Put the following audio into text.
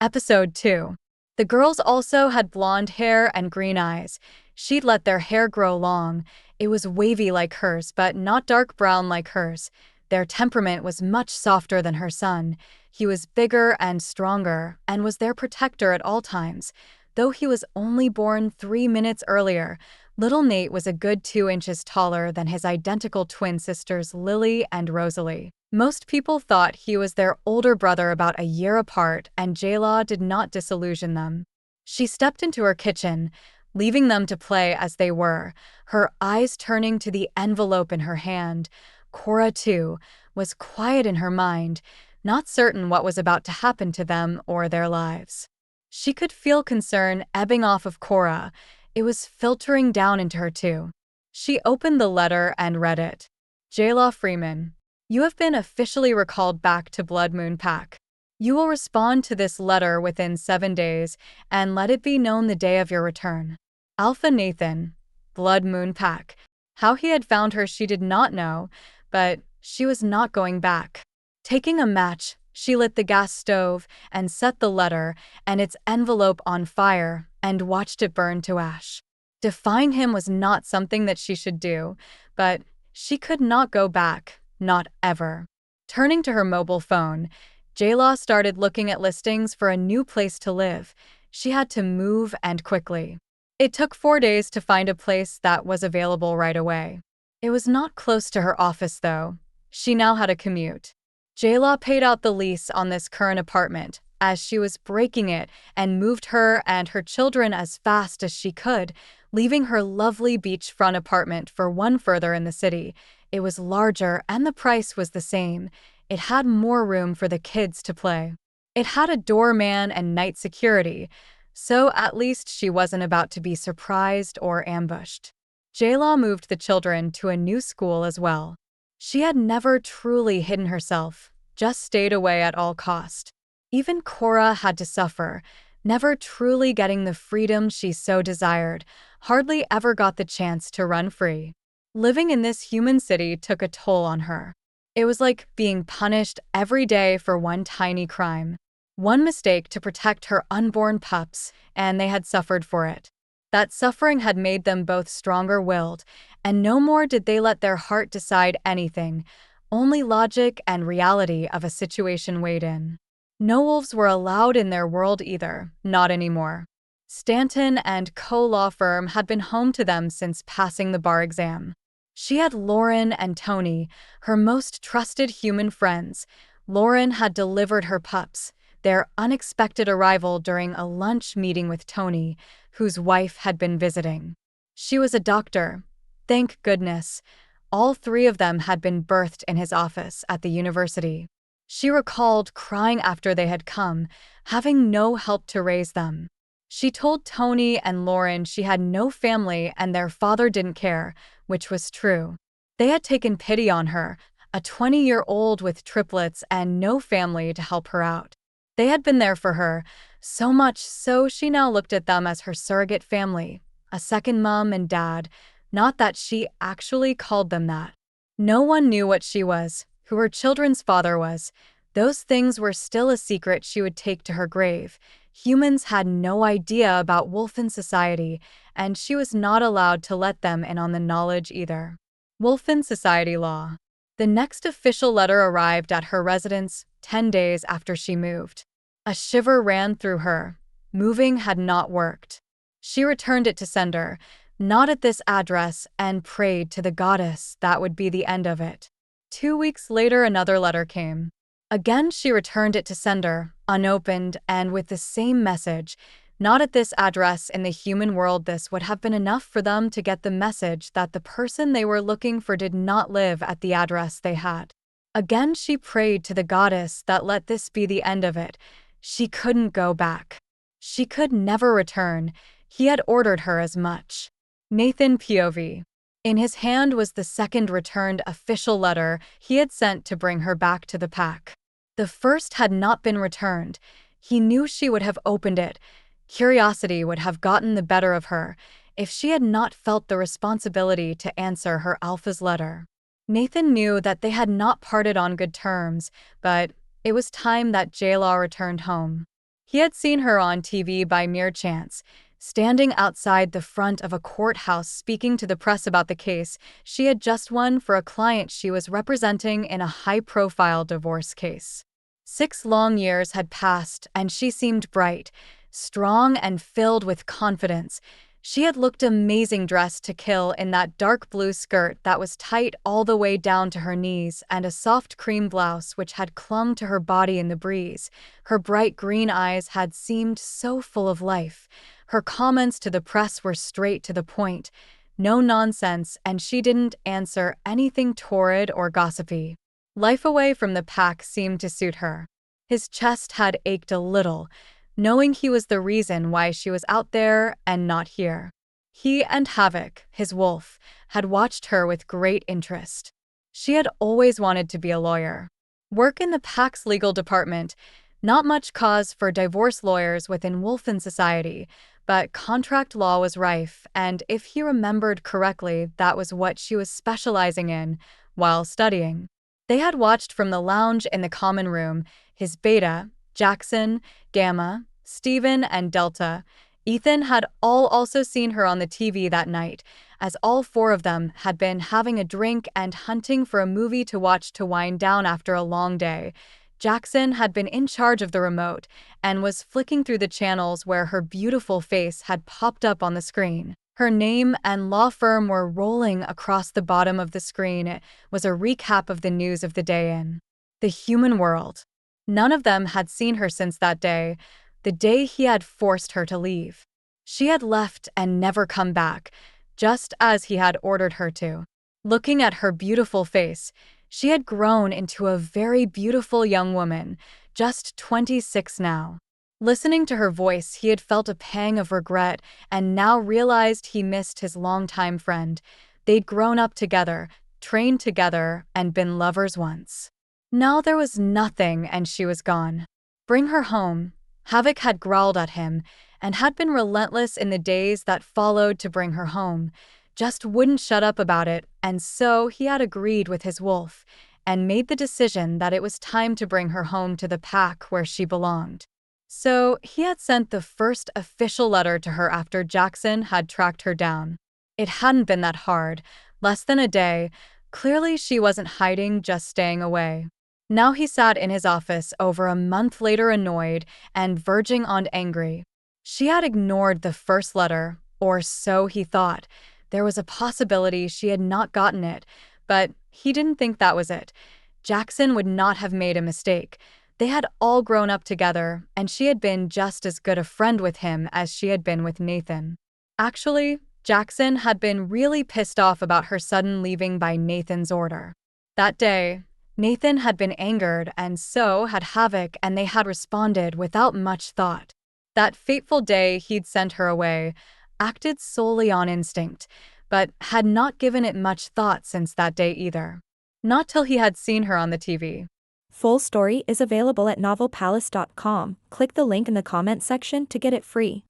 Episode 2. The girls also had blonde hair and green eyes. She'd let their hair grow long. It was wavy like hers, but not dark brown like hers. Their temperament was much softer than her son. He was bigger and stronger, and was their protector at all times. Though he was only born 3 minutes earlier, little Nate was a good 2 inches taller than his identical twin sisters Lilly and Rosalie. Most people thought he was their older brother about a year apart, and Jayla did not disillusion them. She stepped into her kitchen, leaving them to play as they were, her eyes turning to the envelope in her hand. Kora, too, was quiet in her mind, not certain what was about to happen to them or their lives. She could feel concern ebbing off of Kora. It was filtering down into her, too. She opened the letter and read it. Jayla Freeman, you have been officially recalled back to Blood Moon Pack. You will respond to this letter within 7 days, and let it be known the day of your return. Alpha Nathan, Blood Moon Pack. How he had found her she did not know, but she was not going back. Taking a match, she lit the gas stove and set the letter and its envelope on fire and watched it burn to ash. Defying him was not something that she should do, but she could not go back. Not ever. Turning to her mobile phone, Jayla started looking at listings for a new place to live. She had to move, and quickly. It took 4 days to find a place that was available right away. It was not close to her office, though. She now had a commute. Jayla paid out the lease on this current apartment as she was breaking it and moved her and her children as fast as she could, leaving her lovely beachfront apartment for one further in the city. It was larger and the price was the same. It had more room for the kids to play. It had a doorman and night security, so at least she wasn't about to be surprised or ambushed. Jayla moved the children to a new school as well. She had never truly hidden herself, just stayed away at all cost. Even Kora had to suffer, never truly getting the freedom she so desired, hardly ever got the chance to run free. Living in this human city took a toll on her. It was like being punished every day for one tiny crime. One mistake to protect her unborn pups, and they had suffered for it. That suffering had made them both stronger-willed, and no more did they let their heart decide anything. Only logic and reality of a situation weighed in. No wolves were allowed in their world either, not anymore. Stanton and Co. law firm had been home to them since passing the bar exam. She had Lauren and Tony, her most trusted human friends. Lauren had delivered her pups, their unexpected arrival during a lunch meeting with Tony, whose wife had been visiting. She was a doctor. Thank goodness. All 3 of them had been birthed in his office at the university. She recalled crying after they had come, having no help to raise them. She told Tony and Lauren she had no family and their father didn't care, which was true. They had taken pity on her, a 20-year-old with triplets and no family to help her out. They had been there for her, so much so she now looked at them as her surrogate family, a second mom and dad, not that she actually called them that. No one knew what she was, who her children's father was. Those things were still a secret she would take to her grave. Humans had no idea about Wolfen society, and she was not allowed to let them in on the knowledge either. Wolfen society law. The next official letter arrived at her residence 10 days after she moved. A shiver ran through her. Moving had not worked. She returned it to sender, not at this address, and prayed to the goddess that would be the end of it. 2 weeks later, another letter came. Again, she returned it to sender, unopened, and with the same message. Not at this address in the human world. This would have been enough for them to get the message that the person they were looking for did not live at the address they had. Again, she prayed to the goddess that let this be the end of it. She couldn't go back. She could never return. He had ordered her as much. Nathan POV. In his hand was the second returned official letter he had sent to bring her back to the pack. The first had not been returned. He knew she would have opened it. Curiosity would have gotten the better of her if she had not felt the responsibility to answer her alpha's letter. Nathan knew that they had not parted on good terms, but it was time that Jayla returned home. He had seen her on TV by mere chance, standing outside the front of a courthouse speaking to the press about the case she had just won for a client she was representing in a high-profile divorce case. 6 long years had passed, and she seemed bright, strong, and filled with confidence. She had looked amazing dressed to kill in that dark blue skirt that was tight all the way down to her knees and a soft cream blouse which had clung to her body in the breeze. Her bright green eyes had seemed so full of life. Her comments to the press were straight to the point, no nonsense, and she didn't answer anything torrid or gossipy. Life away from the pack seemed to suit her. His chest had ached a little, knowing he was the reason why she was out there and not here. He and Havoc, his wolf, had watched her with great interest. She had always wanted to be a lawyer. Work in the pack's legal department, not much cause for divorce lawyers within Wolfen society, but contract law was rife, and if he remembered correctly, that was what she was specializing in while studying. They had watched from the lounge in the common room his beta, Jackson, Gamma, Steven, and Delta. Ethan had all also seen her on the TV that night, as all 4 of them had been having a drink and hunting for a movie to watch to wind down after a long day. Jackson had been in charge of the remote and was flicking through the channels where her beautiful face had popped up on the screen. Her name and law firm were rolling across the bottom of the screen. It was a recap of the news of the day in the human world. None of them had seen her since that day, the day he had forced her to leave. She had left and never come back, just as he had ordered her to. Looking at her beautiful face, she had grown into a very beautiful young woman, just 26 now. Listening to her voice, he had felt a pang of regret and now realized he missed his longtime friend. They'd grown up together, trained together, and been lovers once. Now there was nothing and she was gone. Bring her home. Havoc had growled at him and had been relentless in the days that followed to bring her home. Just wouldn't shut up about it, and so he had agreed with his wolf and made the decision that it was time to bring her home to the pack where she belonged. So he had sent the first official letter to her after Jackson had tracked her down. It hadn't been that hard, less than a day. Clearly she wasn't hiding, just staying away. Now he sat in his office over a month later, annoyed and verging on angry. She had ignored the first letter, or so he thought. There was a possibility she had not gotten it, but he didn't think that was it. Jackson would not have made a mistake. They had all grown up together, and she had been just as good a friend with him as she had been with Nathan. Actually, Jackson had been really pissed off about her sudden leaving by Nathan's order. That day, Nathan had been angered, and so had Havoc, and they had responded without much thought. That fateful day he'd sent her away, acted solely on instinct, but had not given it much thought since that day either. Not till he had seen her on the TV. Full story is available at novelpalace.com. Click the link in the comment section to get it free.